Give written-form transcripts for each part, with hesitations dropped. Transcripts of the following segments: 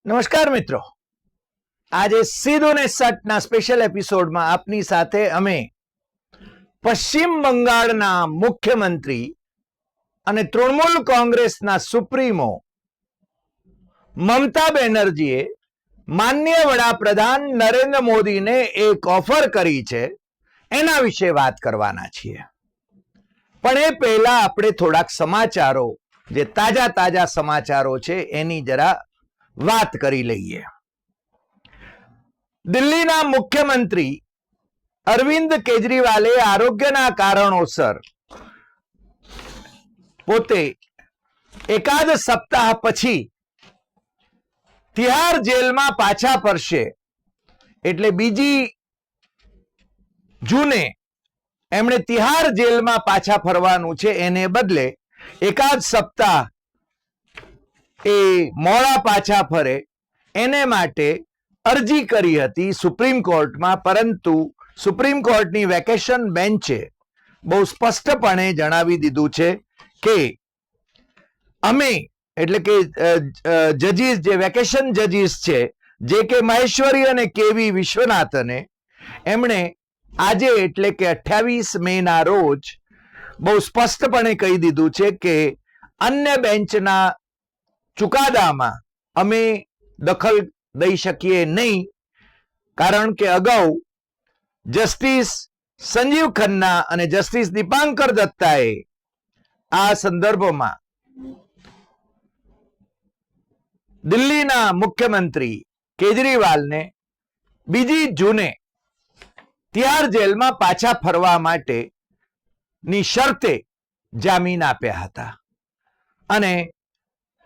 નમસ્કાર મિત્રો, આજે સીધું ને સટના સ્પેશિયલ એપિસોડમાં આપની સાથે અમે પશ્ચિમ બંગાળના મુખ્યમંત્રી અને તૃણમૂલ કોંગ્રેસના સુપ્રીમો મમતા બેનર્જીએ માનનીય વડાપ્રધાન નરેન્દ્ર મોદીને એક ઓફર કરી છે એના વિશે વાત કરવાના છીએ. પણ એ પહેલા આપણે થોડાક સમાચારો, જે તાજા તાજા સમાચારો છે એની જરા વાત કરી લઈએ. દિલ્હીના મુખ્યમંત્રી અરવિંદ કેજરીવાલે આરોગ્યના કારણોસર પોતે એકાદ સપ્તાહ પછી તિહાર જેલમાં પાછા ફરશે. એટલે બીજી જૂને એમણે તિહાર જેલમાં પાછા ફરવાનું છે, એને બદલે એકાદ સપ્તાહ એ મોડા પાછા ફરે એને માટે અરજી કરી હતી સુપ્રીમ કોર્ટમાં. પરંતુ સુપ્રીમ કોર્ટની વેકેશન બેન્ચે બહુ સ્પષ્ટપણે જણાવી દીધું છે કે અમે, એટલે કે જજીસ, જે વેકેશન જજીસ છે, જે કે મહેશ્વરી અને કેવી વિશ્વનાથને, એમણે આજે એટલે કે 28 મેના રોજ બહુ સ્પષ્ટપણે કહી દીધું છે કે અન્ય બેન્ચના ચુકાદામાં અમે દખલ દઈ શકીએ નહીં, કારણ કે અગાઉ જસ્ટિસ સંજીવ ખન્ના અને જસ્ટિસ દીપાંકર દત્તાએ આ સંદર્ભમાં દિલ્હીના મુખ્યમંત્રી કેજરીવાલને બીજી જૂને તિહાર જેલમાં પાછા ફરવા માટે ની શરતે જામીન આપ્યા હતા. અને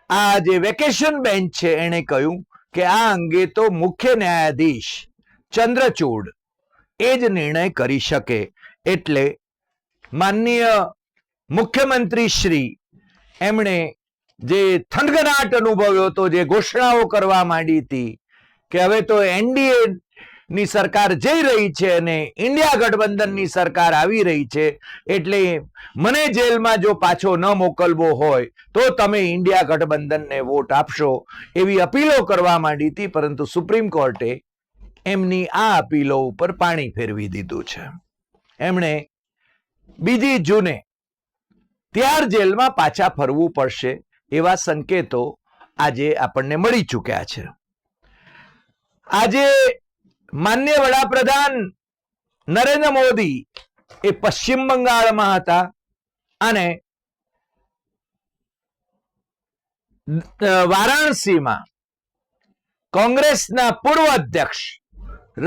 આ જે વેકેશન બેન્ચ છે એણે કહ્યું કે આ અંગે તો મુખ્ય ન્યાયાધીશ ચંદ્રચૂડ એ જ નિર્ણય કરી શકે. એટલે માનનીય મુખ્યમંત્રી શ્રી એમણે જે થનગનાટ અનુભવ્યો હતો, જે ઘોષણાઓ કરવા માંડી હતી કે હવે તો એનડીએ ની સરકાર જઈ રહી છે અને ઇન્ડિયા ગઠબંધનની સરકાર આવી રહી છે, એટલે મને જેલમાં જો પાછો ન મોકલવો હોય તો તમે ઇન્ડિયા ગઠબંધનને વોટ આપશો, એવી અપીલો કરવા માંડી હતી. પરંતુ સુપ્રીમ કોર્ટે એમની આ અપીલો ઉપર પાણી ફેરવી દીધું છે. એમણે બીજી જૂને તિહાર જેલમાં પાછા ફરવું પડશે એવા સંકેતો આજે આપણને મળી ચૂક્યા છે. આજે માન્ય વડાપ્રધાન નરેન્દ્ર મોદી એ પશ્ચિમ બંગાળમાં હતા અને વારાણસીમાં કોંગ્રેસના પૂર્વ અધ્યક્ષ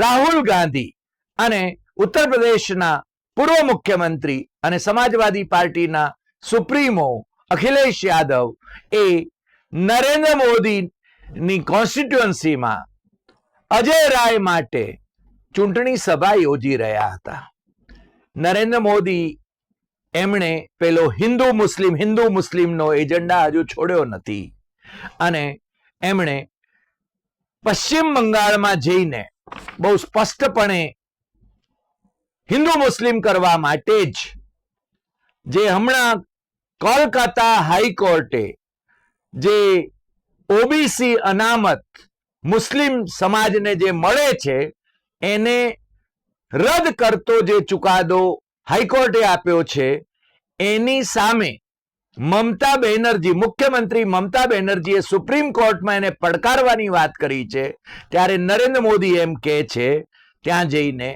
રાહુલ ગાંધી અને ઉત્તર પ્રદેશના પૂર્વ મુખ્યમંત્રી અને સમાજવાદી પાર્ટીના સુપ્રીમો અખિલેશ યાદવ એ નરેન્દ્ર મોદીની કોન્સ્ટિટ્યુઅન્સીમાં અજય રાય માટે ચૂંટણી સભા યોજી રહ્યા હતા. નરેન્દ્ર મોદી એમણે પેલો હિન્દુ મુસ્લિમનો એજન્ડા હજુ છોડ્યો નથી અને એમણે પશ્ચિમ બંગાળમાં જઈને બહુ સ્પષ્ટપણે હિન્દુ મુસ્લિમ કરવા માટે જ, જે હમણાં કોલકાતા હાઈકોર્ટે જે ઓબીસી અનામત મુસ્લિમ સમાજને જે મળે છે એને રદ કરતો જે ચુકાદો હાઈકોર્ટે આપ્યો છે, એની સામે મમતા બેનર્જી, મુખ્યમંત્રી મમતા બેનર્જીએ સુપ્રીમ કોર્ટમાં એને પડકારવાની વાત કરી છે. ત્યારે નરેન્દ્ર મોદી એમ કહે છે ત્યાં જઈને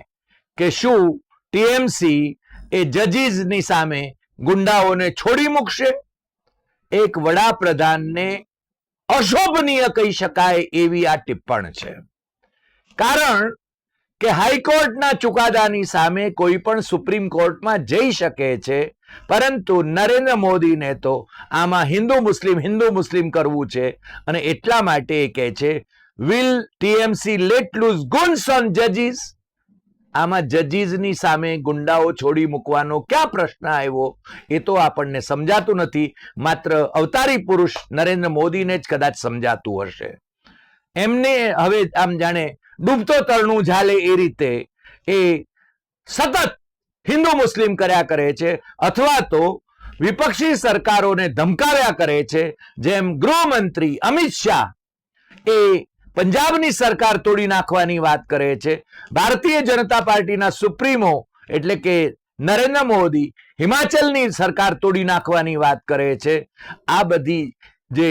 કે શું ટીએમસી એ જજીસની સામે ગુંડાઓને છોડી મૂકશે? એક વડાપ્રધાનને અશોભનીય કહી શકાય એવી આ ટિપ્પણ છે. કારણ કે હાઈકોર્ટના ચુકાદાની સામે કોઈ પણ સુપ્રીમ કોર્ટમાં જઈ શકે છે, પરંતુ નરેન્દ્ર મોદીને તો આમાં હિન્દુ મુસ્લિમ કરવું છે. અને એટલા માટે એ કહે છે, will TMC let loose goons on જજીસ? આમાં જજીસની સામે ગુંડાઓ છોડી મૂકવાનો ક્યાં પ્રશ્ન આવ્યો એ તો આપણને સમજાતું નથી. માત્ર અવતારી પુરુષ નરેન્દ્ર મોદીને જ કદાચ સમજાતું હશે. એમને હવે આમ જાણે ડૂબતો તરણું ઝાલે એ રીતે એ સતત હિન્દુ મુસ્લિમ કર્યા કરે છે, અથવા તો વિપક્ષી સરકારોને ધમકાવ્યા કરે છે. જેમ ગૃહમંત્રી અમિત શાહ એ પંજાબની સરકાર તોડી નાખવાની વાત કરે છે. ભારતીય જનતા પાર્ટીના સુપ્રીમો એટલે કે નરેન્દ્ર મોદી હિમાચલની સરકાર તોડી નાખવાની વાત કરે છે. આ બધી જે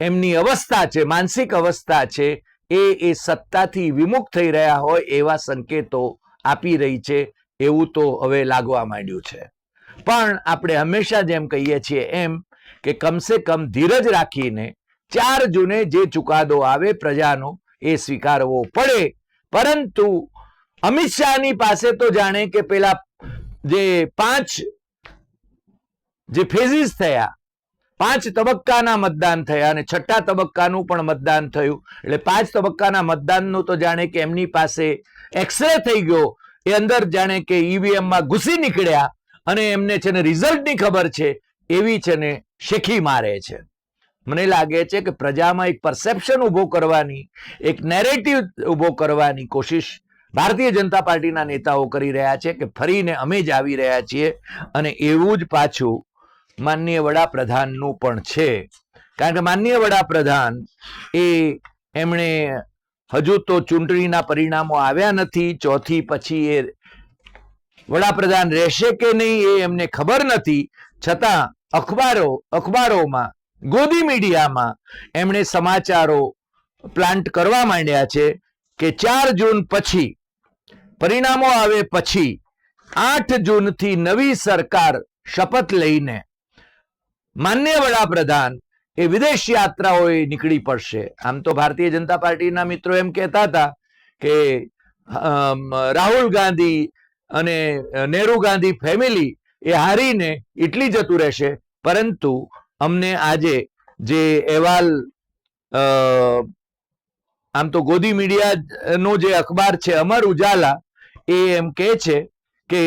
એમની અવસ્થા છે, માનસિક અવસ્થા છે, એ સત્તાથી વિમુખ થઈ રહ્યા હોય એવા સંકેતો આપી રહી છે એવું તો હવે લાગવા માંડ્યું છે. પણ આપણે હંમેશા જેમ કહીએ છીએ એમ કે કમસે કમ ધીરજ રાખીને 4 જૂને જે ચુકાદો આવે પ્રજાનો એ સ્વીકારવો પડે. પરંતુ અમિત શાહની પાસે તો જાણે કે પેલા જે 5 જે ફેઝિસ થયા, 5 તબક્કાના મતદાન થયા અને 6ઠા તબક્કાનું પણ મતદાન થયું. એટલે 5 તબક્કાના મતદાનનું તો જાણે કે એમની પાસે એક્સરે થઈ ગયો, એ અંદર જાણે કે ઈવીએમ માં ઘૂસી નીકળ્યા અને એમને છે ને રિઝલ્ટની ખબર છે એવી છે ને શેખી મારે છે. મને લાગે છે કે પ્રજામાં એક પરસેપ્શન ઉભો કરવાની, એક નેરેટિવ ઉભો કરવાની કોશિશ ભારતીય જનતા પાર્ટીના નેતાઓ કરી રહ્યા છે કે ફરીને અમે જ આવી રહ્યા છીએ. અને એવું જ પાછું માનનીય વડાપ્રધાનનું પણ છે. કારણ કે માનનીય વડાપ્રધાન એમણે હજુ તો ચૂંટણીના પરિણામો આવ્યા નથી, ચોથી પછી એ વડાપ્રધાન રહેશે કે નહીં એ એમને ખબર નથી. છતાં અખબારોમાં, ગોદી મીડિયામાં એમણે સમાચારો પ્લાન્ટ કરવા માંડ્યા છે કે 4 જૂન પછી પરિણામો આવે પછી 8 જૂનથી નવી સરકાર શપથ લઈને માનનીય વડાપ્રધાન એ વિદેશ યાત્રાઓએ નીકળી પડશે. આમ તો ભારતીય જનતા પાર્ટીના મિત્રો એમ કહેતા હતા કે રાહુલ ગાંધી અને નહેરુ ગાંધી ફેમિલી એ હારીને ઇટલી જતું રહેશે. પરંતુ અમને આજે જે અહેવાલ, આમ તો ગોદી મીડિયાનો જે અખબાર છે અમર ઉજાલા, એ એમ કહે છે કે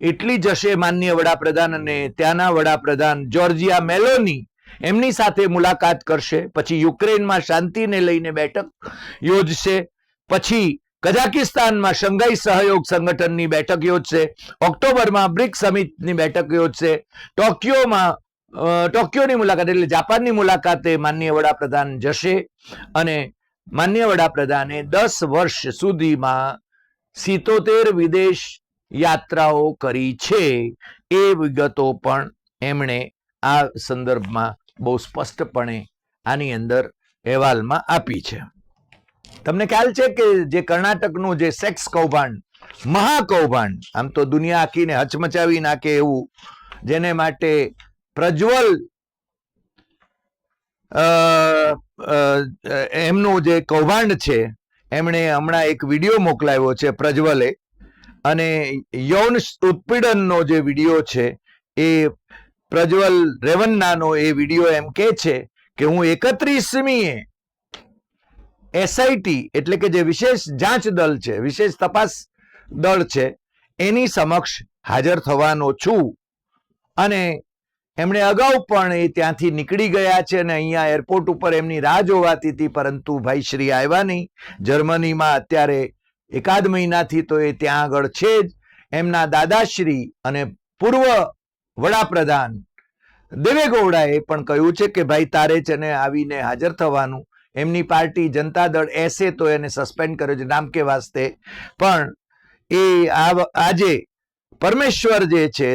ઇટલી જશે માનનીય વડાપ્રધાન અને ત્યાંના વડાપ્રધાન જોર્જિયા મેલોની એમની સાથે મુલાકાત કરશે. પછી યુક્રેનમાં શાંતિને લઈને બેઠક યોજશે. પછી કઝાકિસ્તાનમાં શંઘાઈ સહયોગ સંગઠનની બેઠક યોજશે. ઓક્ટોબરમાં બ્રિક્સ સમિટની બેઠક યોજશે. ટોક્યોની મુલાકાત એટલે જાપાનની મુલાકાતે માનનીય વડાપ્રધાન જશે. અને માનનીય વડાપ્રધાને 10 વર્ષ સુધીમાં 77 વિદેશ યાત્રાઓ કરી છે. એ વિગતો પણ એમણે આ સંદર્ભમાં બહુ સ્પષ્ટપણે આની અંદર અહેવાલમાં આપી છે. તમને ખ્યાલ છે કે જે કર્ણાટકનું જે સેક્સ કૌભાંડ, મહાકૌભાંડ, આમ તો દુનિયા આખીને હચમચાવી નાખે એવું, જેને માટે પ્રજ્વલ એમનું જે કૌભાંડ છે, એમણે હમણાં એક વિડીયો મોકલાવ્યો છે પ્રજ્વલે. અને યૌન ઉત્પીડનનો જે વિડીયો છે એ પ્રજ્વલ રેવન્નાનો એ વિડીયો એમ કહે છે કે હું 31મીએ એસઆઈટી એટલે કે જે વિશેષ જાંચ દળ છે, વિશેષ તપાસ દળ છે, એની સમક્ષ હાજર થવાનો છું. અને એમણે અગાઉ પણ એ ત્યાંથી નીકળી ગયા છે અને અહીંયા એરપોર્ટ ઉપર એમની રાહ જોવાતી હતી, પરંતુ ભાઈ શ્રી આવ્યા નહીં. જર્મનીમાં અત્યારે 1 મહિનાથી તો એ ત્યાં આગળ છે જ. એમના દાદાશ્રી અને પૂર્વ વડાપ્રધાન દેવેગૌડાએ પણ કહ્યું છે કે ભાઈ તારે છે ને આવીને હાજર થવાનું. એમની પાર્ટી જનતા દળ એસે તો એને સસ્પેન્ડ કર્યો છે નામ કે વાસ્તે. પણ એ આજે પરમેશ્વર જે છે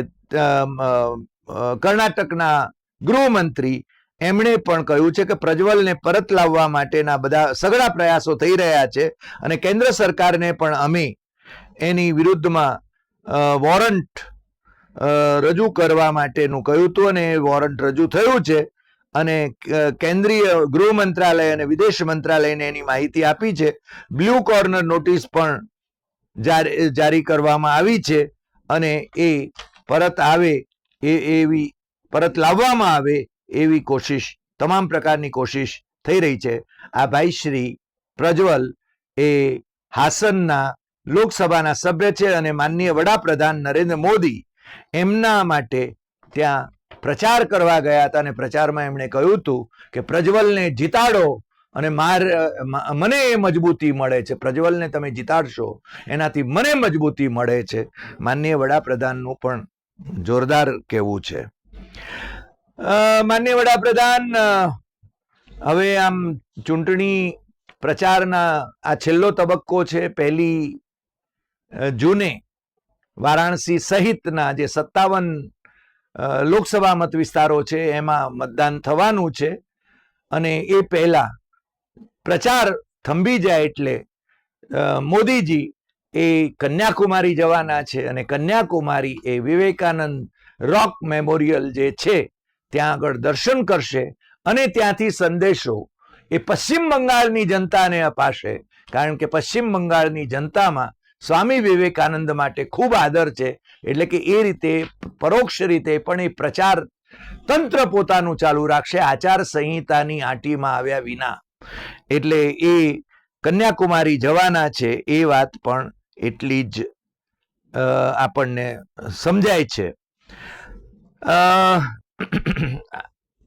કર્ણાટકના ગૃહમંત્રી, એમણે પણ કહ્યું છે કે પ્રજ્વલને પરત લાવવા માટેના બધા સઘળા પ્રયાસો થઈ રહ્યા છે. અને કેન્દ્ર સરકારને પણ અમે એની વિરુદ્ધમાં વોરંટ રજૂ કરવા માટેનું કહ્યું હતું અને વોરંટ રજૂ થયું છે. અને કેન્દ્રીય ગૃહ મંત્રાલય અને વિદેશ મંત્રાલયને એની માહિતી આપી છે. બ્લુ કોર્નર નોટિસ પણ જારી કરવામાં આવી છે. અને એ પરત આવે એવી, પરત લાવવામાં આવે એવી કોશિશ, તમામ પ્રકારની કોશિશ થઈ રહી છે. આ ભાઈ શ્રી પ્રજ્વલ એ હાસનના લોકસભાના સભ્ય છે અને માનનીય વડાપ્રધાન નરેન્દ્ર મોદી એમના માટે ત્યાં પ્રચાર કરવા ગયા હતા. અને પ્રચારમાં એમણે કહ્યું હતું કે પ્રજ્વલને જીતાડો અને મને એ મજબૂતી મળે છે. પ્રજ્વલને તમે જીતાડશો એનાથી મને મજબૂતી મળે છે. માનનીય વડાપ્રધાનનું પણ જોરદાર કહેવું છે. માનનીય વડાપ્રધાન હવે આમ ચૂંટણી પ્રચારના આ છેલ્લો તબક્કો છે. 1 જૂને વારાણસી સહિતના જે 57 લોકસભા મત વિસ્તારો છે એમાં મતદાન થવાનું છે, અને એ પહેલા પ્રચાર થંભી જાય એટલે મોદીજી એ કન્યાકુમારી જવાના છે, અને કન્યાકુમારી એ વિવેકાનંદ રોક મેમોરિયલ જે છે ત્યાં આગળ દર્શન કરશે, અને ત્યાંથી સંદેશો એ પશ્ચિમ બંગાળની જનતાને અપાશે, કારણ કે પશ્ચિમ બંગાળની જનતામાં સ્વામી વિવેકાનંદ માટે ખૂબ આદર છે. એટલે કે એ રીતે પરોક્ષ રીતે પણ એ પ્રચાર તંત્ર પોતાનું ચાલુ રાખશે આચાર સંહિતાની આંટીમાં આવ્યા વિના. એટલે એ કન્યાકુમારી જવાના છે એ વાત પણ એટલી જ આપણને સમજાય છે.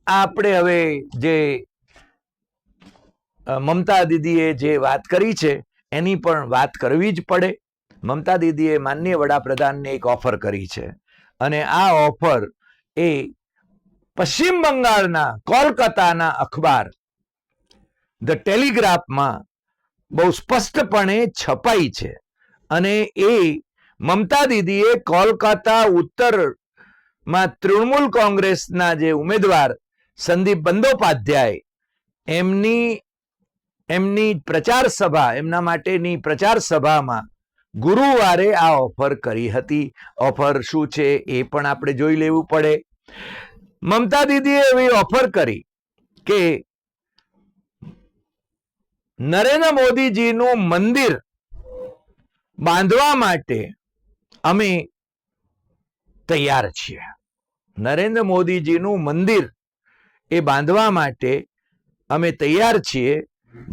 આપણે હવે જે મમતા દીદીએ જે વાત કરી છે એની પણ વાત કરવી જ પડે. મમતા દીદીએ માનનીય વડાપ્રધાનને એક ઓફર કરી છે, અને આ ઓફર એ પશ્ચિમ બંગાળના કોલકાતાના અખબાર ધ ટેલિગ્રાફમાં બહુ સ્પષ્ટપણે છપાઈ છે. અને એ મમતા દીદીએ કોલકાતા ઉત્તરમાં તૃણમૂલ કોંગ્રેસના જે ઉમેદવાર સંદીપ બંદોપાધ્યાય એમની પ્રચાર સભા, એમના માટેની પ્રચાર સભામાં ગુરુવારે આ ઓફર કરી હતી. ઓફર શું છે એ પણ આપણે જોઈ લેવું પડે. મમતા દીદીએ એવી ઓફર કરી કે નરેન્દ્ર મોદીજીનું મંદિર બાંધવા માટે અમે તૈયાર છીએ. નરેન્દ્ર મોદીજીનું મંદિર એ બાંધવા માટે અમે તૈયાર છીએ,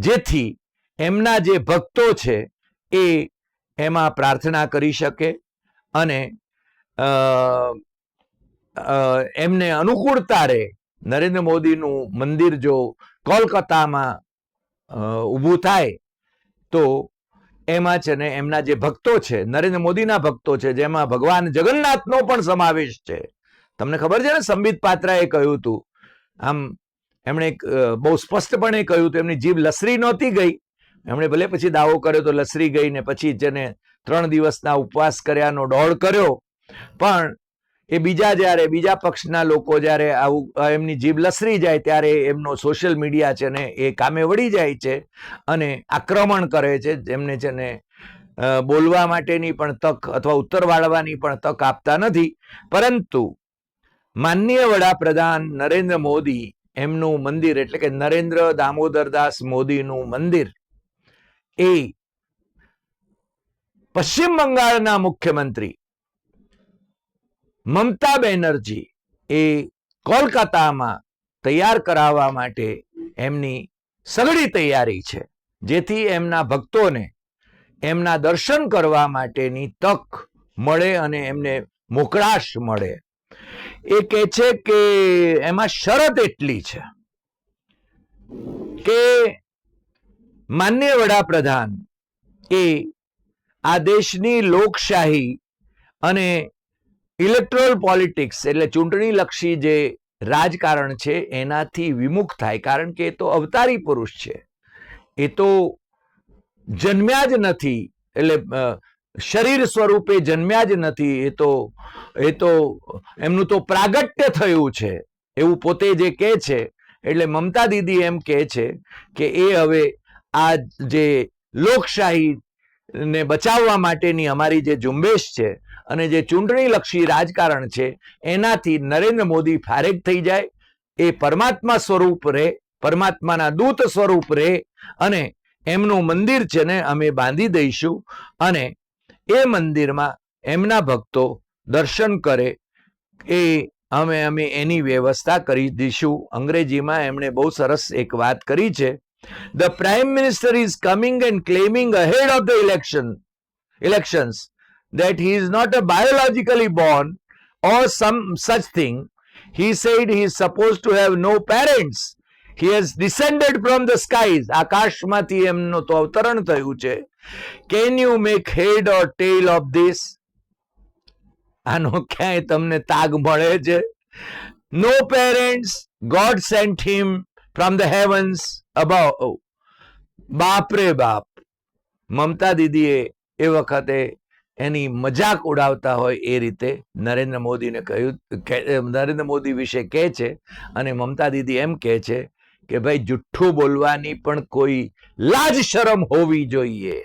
જેથી એમના જે ભક્તો છે એ એમાં પ્રાર્થના કરી શકે, અને એમને અનુકૂળતા રહે. નરેન્દ્ર મોદીનું મંદિર જો કોલકાતામાં ઊભું થાય તો એમાં છે ને એમના જે ભક્તો છે, નરેન્દ્ર મોદીના ભક્તો છે, જેમાં ભગવાન જગન્નાથનો પણ સમાવેશ છે. તમને ખબર છે ને, સંબિત પાત્રાએ કહ્યું હતું, આમ એમણે બહુ સ્પષ્ટપણે કહ્યું હતું, એમની જીભ લસરી નહોતી ગઈ. એમણે ભલે પછી દાવો કર્યો તો લસરી ગઈ, ને પછી જેને 3 દિવસના ઉપવાસ કર્યાનો ડોળ કર્યો, પણ એ બીજા પક્ષના લોકો જ્યારે આવું એમની જીભ લસરી જાય ત્યારે એમનો સોશિયલ મીડિયા છે ને એ કામે વળી જાય છે અને આક્રમણ કરે છે. જેમને છે ને બોલવા માટેની પણ તક અથવા ઉત્તર વાળવાની પણ તક આપતા નથી. પરંતુ માનનીય વડાપ્રધાન નરેન્દ્ર મોદી એમનું મંદિર, એટલે કે નરેન્દ્ર દામોદરદાસ મોદીનું મંદિર એ પશ્ચિમ બંગાળના મુખ્યમંત્રી મમતા બેનર્જી એ કોલકાતામાં તૈયાર કરાવવા માટે એમની સઘળી તૈયારી છે, જેથી એમના ભક્તોને એમના દર્શન કરવા માટેની તક મળે અને એમને મોકળાશ મળે. એ કહે છે કે એમાં શરત એટલી છે કે માનનીય વડાપ્રધાન એ આ દેશની લોકશાહી અને ઇલેક્ટોરલ પોલિટિક્સ એટલે ચૂંટણી લક્ષી જે રાજકારણ છે એનાથી વિમુખ થાય. કારણ કે એ તો અવતારી પુરુષ છે, એ તો જન્મ્યા જ નથી, એટલે શરીર સ્વરૂપે જન્મ્યા જ નથી. એ તો એમનું તો પ્રાગટ્ય થયું છે એવું પોતે જે કહે છે. એટલે મમતા દીદી એમ કહે છે કે એ હવે આ જે લોકશાહી ને બચાવવા માટેની અમારી જે ઝુંબેશ છે અને જે ચૂંટણી લક્ષી રાજકારણ છે એનાથી નરેન્દ્ર મોદી ફારેક થઈ જાય, એ પરમાત્મા સ્વરૂપ રહે, પરમાત્માના દૂત સ્વરૂપ રહે, અને એમનું મંદિર છે ને અમે બાંધી દઈશું, અને એ મંદિરમાં એમના ભક્તો દર્શન કરે એ અમે એની વ્યવસ્થા કરી દઈશું. અંગ્રેજીમાં એમણે બહુ સરસ એક વાત કરી છે. The Prime Minister is coming and claiming ahead of the elections that he is not a biologically born or some such thing. He said he is supposed to have no parents. He has descended from the skies. આકાશમાંથી એમનું તો અવતરણ થયું છે. Can you make head or tail of this? આનો ક્યાંય તમને તાગ મળે છે? No parents, God sent him from the heavens above. બાપ રે બાપ, મમતા દીદીએ એ વખતે એની મજાક ઉડાવતા હોય એ રીતે નરેન્દ્ર મોદીને કહ્યું, નરેન્દ્ર મોદી વિશે કહે છે અને મમતા દીદી એમ કહે છે કે ભાઈ જુઠ્ઠું બોલવાની પણ કોઈ લાજ શરમ હોવી જોઈએ,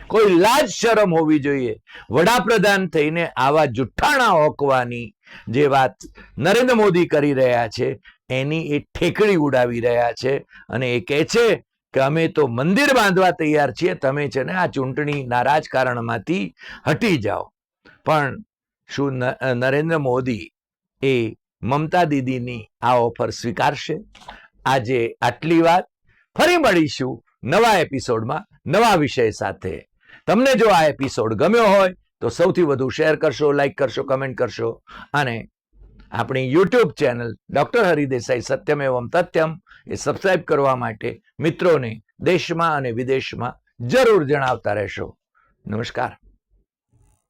કોઈ લાજ શરમ હોવી જોઈએ. વડાપ્રધાન થઈને આવા જુઠ્ઠાણા હોકવાની જે વાત નરેન્દ્ર મોદી કરી રહ્યા છે એની એ ઠેકડી ઉડાવી રહ્યા છે અને એ કહે છે કે અમે તો મંદિર બાંધવા તૈયાર છીએ, તમે છે ને આ ચૂંટણીના રાજકારણમાંથી હટી જાઓ. પણ શું નરેન્દ્ર મોદી એ મમતા દીદીની આ ઓફર સ્વીકારશે? આજે આટલી વાત. ફરી મળીશું નવા એપિસોડમાં નવા વિષય સાથે. તમને જો આ એપિસોડ ગમ્યો હોય તો સૌથી વધુ શેર કરશો, લાઈક કરશો, કમેન્ટ કરશો અને આપણી યુટ્યુબ ચેનલ ડોક્ટર હરિદેસાઈ સત્યમ એવમ તથ્યમ એ સબસ્ક્રાઇબ કરવા માટે મિત્રોને દેશમાં અને વિદેશમાં જરૂર જણાવતા રહેશો. નમસ્કાર.